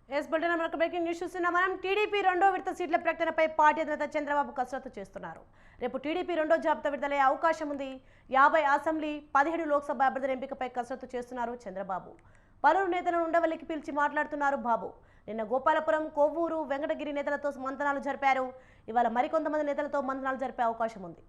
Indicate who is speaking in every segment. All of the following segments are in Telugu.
Speaker 1: ఎస్ బులెటిన్ మనకు బ్రేకింగ్ న్యూస్ చూస్తున్నాం. మనం టీడీపీ రెండో విడత సీట్ల ప్రకటనపై పార్టీ అధినేత చంద్రబాబు కసరత్తు చేస్తున్నారు. రేపు టీడీపీ రెండో జాబితా విడుదలయ్యే అవకాశం ఉంది. 50 అసెంబ్లీ 17 లోక్సభ అభ్యర్థుల ఎంపికపై కసరత్తు చేస్తున్నారు చంద్రబాబు. పలువురు నేతలను ఉండవల్లికి పిలిచి మాట్లాడుతున్నారు బాబు. నిన్న గోపాలపురం, కొవ్వూరు, వెంకటగిరి నేతలతో మంతనాలు జరిపారు. ఇవాళ మరికొంతమంది నేతలతో మంతనాలు జరిపే అవకాశం ఉంది.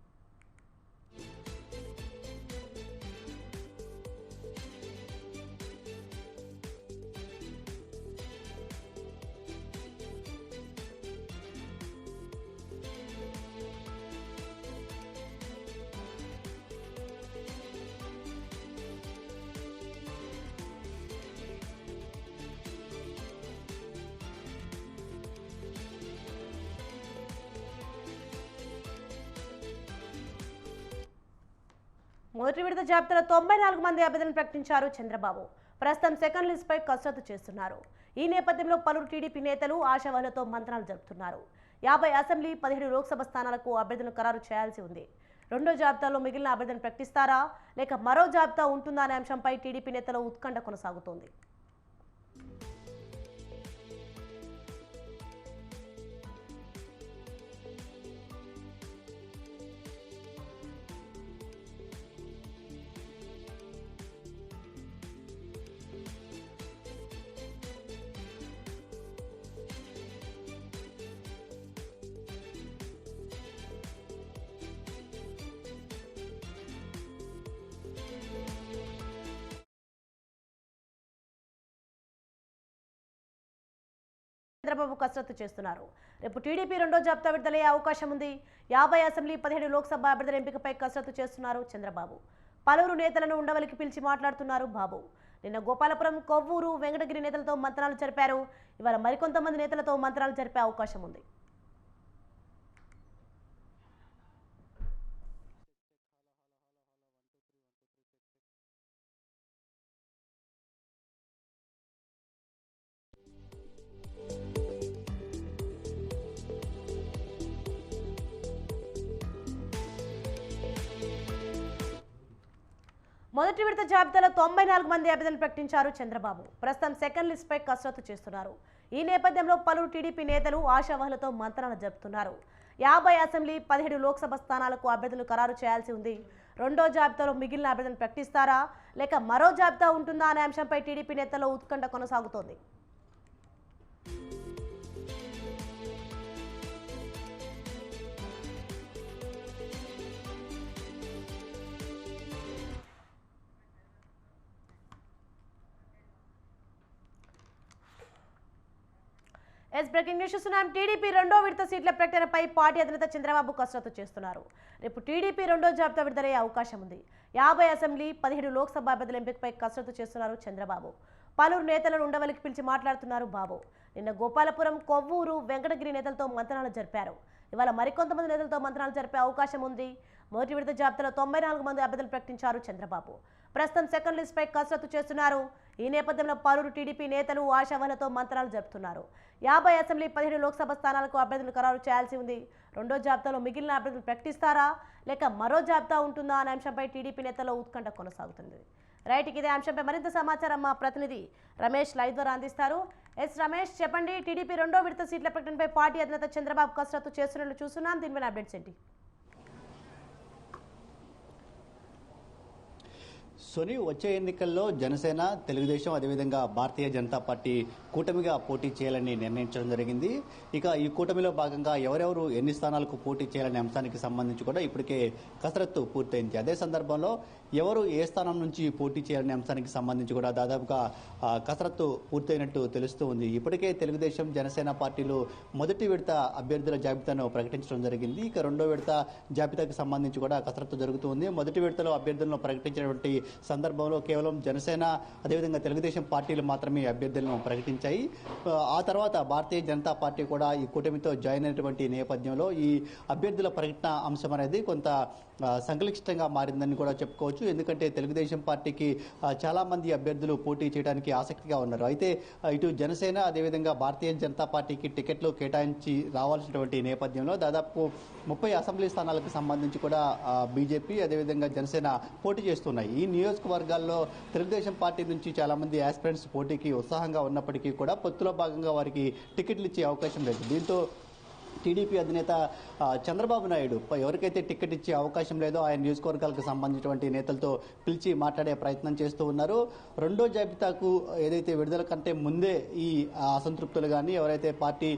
Speaker 1: మొదటి విడత జాబితాలో 94 మంది అభ్యర్థులను ప్రకటించారు చంద్రబాబు. ప్రస్తుతం సెకండ్ లిస్ట్ పై కసరత్తు చేస్తున్నారు. ఈ నేపథ్యంలో పలువురు టీడీపీ నేతలు ఆశావాహులతో మంత్రాలు జరుపుతున్నారు. 50 అసెంబ్లీ 17 లోక్సభ స్థానాలకు అభ్యర్థులను ఖరారు చేయాల్సి ఉంది. రెండో జాబితాలో మిగిలిన అభ్యర్థులను ప్రకటిస్తారా లేక మరో జాబితా ఉంటుందా అనే అంశంపై టీడీపీ నేతల ఉత్కంఠ కొనసాగుతోంది. చంద్రబాబు కసరత్తు చేస్తున్నారు. రేపు టీడీపీ రెండో జాబితా విడుదలయ్యే అవకాశం ఉంది. 50 అసెంబ్లీ 17 లోక్సభ అభ్యర్థుల ఎంపికపై కసరత్తు చేస్తున్నారు చంద్రబాబు. పలువురు నేతలను ఉండవలికి పిలిచి మాట్లాడుతున్నారు బాబు. నిన్న గోపాలపురం, కొవ్వూరు, వెంకటగిరి నేతలతో మంతనాలు జరిపారు. ఇవాళ మరికొంతమంది నేతలతో మంతనాలు జరిపే అవకాశం ఉంది. మొదటి విడత జాబితాలో 94 మంది అభ్యర్థులను ప్రకటించారు చంద్రబాబు. ప్రస్తుతం సెకండ్ లిస్ట్ పై కసరత్తు చేస్తున్నారు. ఈ నేపథ్యంలో పలువురు టీడీపీ నేతలు ఆశావాహులతో మంతనాలు జరుపుతున్నారు. 50 అసెంబ్లీ 17 లోక్సభ స్థానాలకు అభ్యర్థులు ఖరారు చేయాల్సి ఉంది. రెండో జాబితాలో మిగిలిన అభ్యర్థులను ప్రకటిస్తారా లేక మరో జాబితా ఉంటుందా అనే అంశంపై టీడీపీ నేతల్లో ఉత్కంఠ కొనసాగుతోంది. ఎస్ బ్రేకింగ్ న్యూస్ చూస్తున్నాం. టీడీపీ రెండో విడత సీట్ల ప్రకటనపై పార్టీ అధినేత చంద్రబాబు కసరత్తు చేస్తున్నారు. రేపు టీడీపీ రెండో జాబితా విడుదలయ్యే అవకాశం ఉంది. 50 అసెంబ్లీ 17 లోక్సభ అభ్యర్థుల ఎంపికపై కసరత్తు చేస్తున్నారు చంద్రబాబు. పలువురు నేతలను ఉండవలికి పిలిచి మాట్లాడుతున్నారు బాబు. నిన్న గోపాలపురం, కొవ్వూరు, వెంకటగిరి నేతలతో మంతనాలు జరిపారు. ఇవాళ మరికొంతమంది నేతలతో మంతనాలు జరిపే అవకాశం ఉంది. మొదటి విడత జాబితాలో 94 మంది అభ్యర్థులు ప్రకటించారు చంద్రబాబు. ప్రస్తుతం సెకండ్ లిస్ట్ పై కసరత్తు చేస్తున్నారు. ఈ నేపథ్యంలో పలువురు టీడీపీ నేతలు ఆశావాహులతో మంతనాలు జరుపుతున్నారు. 50 అసెంబ్లీ 17 లోక్సభ స్థానాలకు అభ్యర్థులు ఖరారు చేయాల్సి ఉంది. రెండో జాబితాలో మిగిలిన అభ్యర్థులు ప్రకటిస్తారా లేక మరో జాబితా ఉంటుందా అనే అంశంపై టీడీపీ నేతల్లో ఉత్కంఠ కొనసాగుతుంది. రైట్, ఇదే అంశంపై మరింత సమాచారం మా ప్రతినిధి రమేష్ లైవ్ ద్వారా అందిస్తారు. ఎస్ రమేష్, చెప్పండి, టీడీపీ రెండో విడత సీట్ల ప్రకటనపై పార్టీ అధినేత చంద్రబాబు కసరత్తు చేస్తున్నట్లు చూస్తున్నాం. దీనిపైన అప్డేట్స్ ఏంటి?
Speaker 2: సోని, వచ్చే ఎన్నికల్లో జనసేన, తెలుగుదేశం, అదేవిధంగా భారతీయ జనతా పార్టీ కూటమిగా పోటీ చేయాలని నిర్ణయించడం జరిగింది. ఇక ఈ కూటమిలో భాగంగా ఎవరెవరు ఎన్ని స్థానాలకు పోటీ చేయాలనే అంశానికి సంబంధించి కూడా ఇప్పటికే కసరత్తు పూర్తయింది. అదే సందర్భంలో ఎవరు ఏ స్థానం నుంచి పోటీ చేయాలనే అంశానికి సంబంధించి కూడా దాదాపుగా కసరత్తు పూర్తయినట్టు తెలుస్తూ ఉంది. ఇప్పటికే తెలుగుదేశం, జనసేన పార్టీలు మొదటి విడత అభ్యర్థుల జాబితాను ప్రకటించడం జరిగింది. ఇక రెండో విడత జాబితాకు సంబంధించి కూడా కసరత్తు జరుగుతుంది. మొదటి విడతలో అభ్యర్థులను ప్రకటించినటువంటి సందర్భంలో కేవలం జనసేన, అదేవిధంగా తెలుగుదేశం పార్టీలు మాత్రమే అభ్యర్థులను ప్రకటించాయి. ఆ తర్వాత భారతీయ జనతా పార్టీ కూడా ఈ కూటమితో జాయిన్ అయినటువంటి నేపథ్యంలో ఈ అభ్యర్థుల ప్రకటన అంశం అనేది కొంత సంక్లిష్టంగా మారిందని కూడా చెప్పుకోవచ్చు. ఎందుకంటే తెలుగుదేశం పార్టీకి చాలామంది అభ్యర్థులు పోటీ చేయడానికి ఆసక్తిగా ఉన్నారు. అయితే ఇటు జనసేన అదేవిధంగా భారతీయ జనతా పార్టీకి టికెట్లు కేటాయించి రావాల్సినటువంటి నేపథ్యంలో దాదాపు 30 అసెంబ్లీ స్థానాలకు సంబంధించి కూడా బీజేపీ అదేవిధంగా జనసేన పోటీ చేస్తున్నాయి. ఈ నియోజకవర్గాల్లో తెలుగుదేశం పార్టీ నుంచి చాలామంది యాస్పిరెంట్స్ పోటీకి ఉత్సాహంగా ఉన్నప్పటికీ కూడా పొత్తులో భాగంగా వారికి టికెట్లు ఇచ్చే అవకాశం లేదు. దీంతో టీడీపీ అధినేత చంద్రబాబు నాయుడు ఎవరికైతే టికెట్ ఇచ్చే అవకాశం లేదో ఆయన నియోజకవర్గాలకు సంబంధించినటువంటి నేతలతో పిలిచి మాట్లాడే ప్రయత్నం చేస్తూ ఉన్నారు. రెండో జాబితాకు ఏదైతే విడుదల కంటే ముందే ఈ అసంతృప్తులు కానీ ఎవరైతే పార్టీ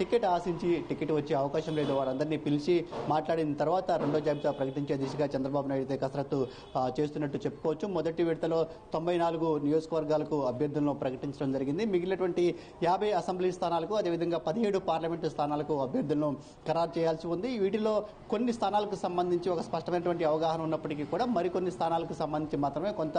Speaker 2: టికెట్ ఆశించి టికెట్ వచ్చే అవకాశం లేదో వారందరినీ పిలిచి మాట్లాడిన తర్వాత రెండో జాబితా ప్రకటించే దిశగా చంద్రబాబు నాయుడు అయితే కసరత్తు చేస్తున్నట్టు చెప్పుకోవచ్చు. మొదటి విడతలో 94 నియోజకవర్గాలకు అభ్యర్థులను ప్రకటించడం జరిగింది. మిగిలినటువంటి 50 అసెంబ్లీ స్థానాలకు అదేవిధంగా 17 పార్లమెంటు స్థానాలకు అభ్యర్థులను ఖరారు చేయాల్సి ఉంది. వీటిలో కొన్ని స్థానాలకు సంబంధించి ఒక స్పష్టమైనటువంటి అవగాహన ఉన్నప్పటికీ కూడా మరికొన్ని స్థానాలకు సంబంధించి మాత్రమే కొంత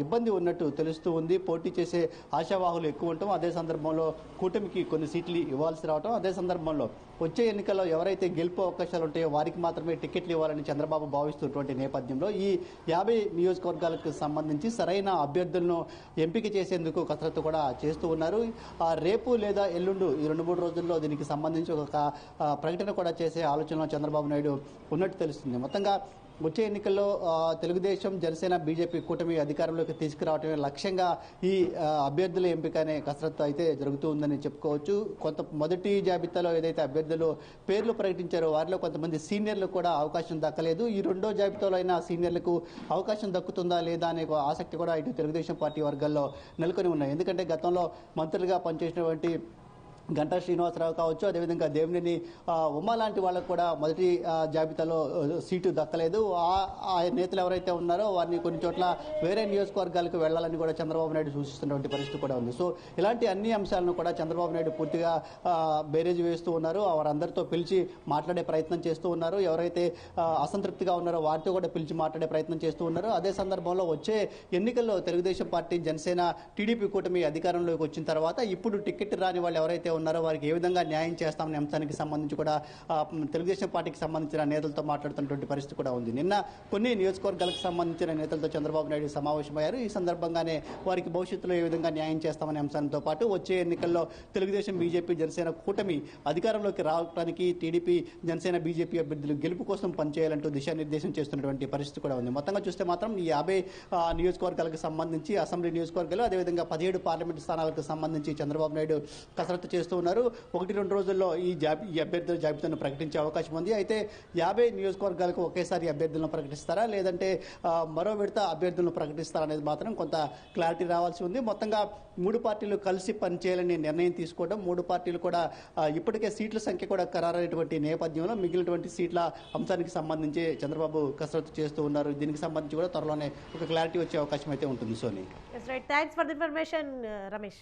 Speaker 2: ఇబ్బంది ఉన్నట్టు తెలుస్తూ ఉంది. పోటీ చేసే ఆశావాహులు ఎక్కువ ఉండటం, అదే సందర్భంలో కూటమికి కొన్ని సీట్లు ఇవ్వాల్సి రావడం, అదే సందర్భంలో వచ్చే ఎన్నికల్లో ఎవరైతే గెలుపు అవకాశాలు ఉంటాయో వారికి మాత్రమే టికెట్లు ఇవ్వాలని చంద్రబాబు భావిస్తున్నటువంటి నేపథ్యంలో ఈ 50 నియోజకవర్గాలకు సంబంధించి సరైన అభ్యర్థులను ఎంపిక చేసేందుకు కసరత్తు కూడా చేస్తూ ఉన్నారు. రేపు లేదా ఎల్లుండు ఈ 2-3 రోజుల్లో దీనికి సంబంధించి ఒక ప్రకటన కూడా చేసే ఆలోచనలో చంద్రబాబు నాయుడు ఉన్నట్టు తెలుస్తుంది. మొత్తంగా వచ్చే ఎన్నికల్లో తెలుగుదేశం జనసేన బీజేపీ కూటమి అధికారంలోకి తీసుకురావడమే లక్ష్యంగా ఈ అభ్యర్థుల ఎంపిక అనే కసరత్తు అయితే జరుగుతూ ఉందని చెప్పుకోవచ్చు. మొదటి జాబితాలో ఏదైతే అభ్యర్థులు పేర్లు ప్రకటించారో వారిలో కొంతమంది సీనియర్లకు కూడా అవకాశం దక్కలేదు. ఈ రెండో జాబితాలో అయినా సీనియర్లకు అవకాశం దక్కుతుందా లేదా అనే ఆసక్తి కూడా ఇటు తెలుగుదేశం పార్టీ వర్గాల్లో నెలకొని ఉన్నాయి. ఎందుకంటే గతంలో మంత్రులుగా పనిచేసినటువంటి గంటా శ్రీనివాసరావు కావచ్చు, అదేవిధంగా దేవినేని ఉమా లాంటి వాళ్ళకు కూడా మొదటి జాబితాలో సీటు దక్కలేదు. ఆ నేతలు ఎవరైతే ఉన్నారో వారిని కొన్ని చోట్ల వేరే నియోజకవర్గాలకు వెళ్లాలని కూడా చంద్రబాబు నాయుడు సూచిస్తున్నటువంటి పరిస్థితి కూడా ఉంది. సో ఇలాంటి అన్ని అంశాలను కూడా చంద్రబాబు నాయుడు పూర్తిగా బేరేజ్ వేస్తూ ఉన్నారు. వారందరితో పిలిచి మాట్లాడే ప్రయత్నం చేస్తూ ఉన్నారు. ఎవరైతే అసంతృప్తిగా ఉన్నారో వారితో కూడా పిలిచి మాట్లాడే ప్రయత్నం చేస్తూ ఉన్నారు. అదే సందర్భంలో వచ్చే ఎన్నికల్లో తెలుగుదేశం పార్టీ జనసేన టీడీపీ కూటమి అధికారంలోకి వచ్చిన తర్వాత ఇప్పుడు టికెట్ రాని వాళ్ళు ఎవరైతే ఉన్నారో వారికి ఏ విధంగా న్యాయం చేస్తామనే అంశానికి సంబంధించి కూడా తెలుగుదేశం పార్టీకి సంబంధించిన నేతలతో మాట్లాడుతున్నటువంటి పరిస్థితి కూడా ఉంది. నిన్న కొన్ని నియోజకవర్గాలకు సంబంధించిన నేతలతో చంద్రబాబు నాయుడు సమావేశమయ్యారు. ఈ సందర్భంగానే వారికి భవిష్యత్తులో ఏ విధంగా న్యాయం చేస్తామనే అంశంతో పాటు వచ్చే ఎన్నికల్లో తెలుగుదేశం బీజేపీ జనసేన కూటమి అధికారంలోకి రావడానికి టీడీపీ జనసేన బీజేపీ అభ్యర్థులు గెలుపు కోసం పనిచేయాలంటూ దిశానిర్దేశం చేస్తున్నటువంటి పరిస్థితి కూడా ఉంది. మొత్తంగా చూస్తే మాత్రం ఈ 50 నియోజకవర్గాలకు సంబంధించి అసెంబ్లీ నియోజకవర్గాలు అదేవిధంగా 17 పార్లమెంటు స్థానాలకు సంబంధించి చంద్రబాబు నాయుడు కసరత్తు చేస్తూ ఉన్నారు. 1-2 రోజుల్లో ఈ అభ్యర్థుల జాబితాను ప్రకటించే అవకాశం ఉంది. అయితే 50 నియోజకవర్గాలకు ఒకేసారి అభ్యర్థులను ప్రకటిస్తారా లేదంటే మరో విడత అభ్యర్థులను ప్రకటిస్తారా అనేది మాత్రం కొంత క్లారిటీ రావాల్సి ఉంది. మొత్తంగా 3 పార్టీలు కలిసి పనిచేయాలని నిర్ణయం తీసుకోవడం, 3 పార్టీలు కూడా ఇప్పటికే సీట్ల సంఖ్య కూడా ఖరారైనటువంటి నేపథ్యంలో మిగిలినటువంటి సీట్ల అంశానికి సంబంధించి చంద్రబాబు కసరత్తు చేస్తూ ఉన్నారు. దీనికి సంబంధించి కూడా త్వరలోనే ఒక క్లారిటీ వచ్చే అవకాశం అయితే ఉంటుంది. Soni,
Speaker 1: thanks for the information Ramesh.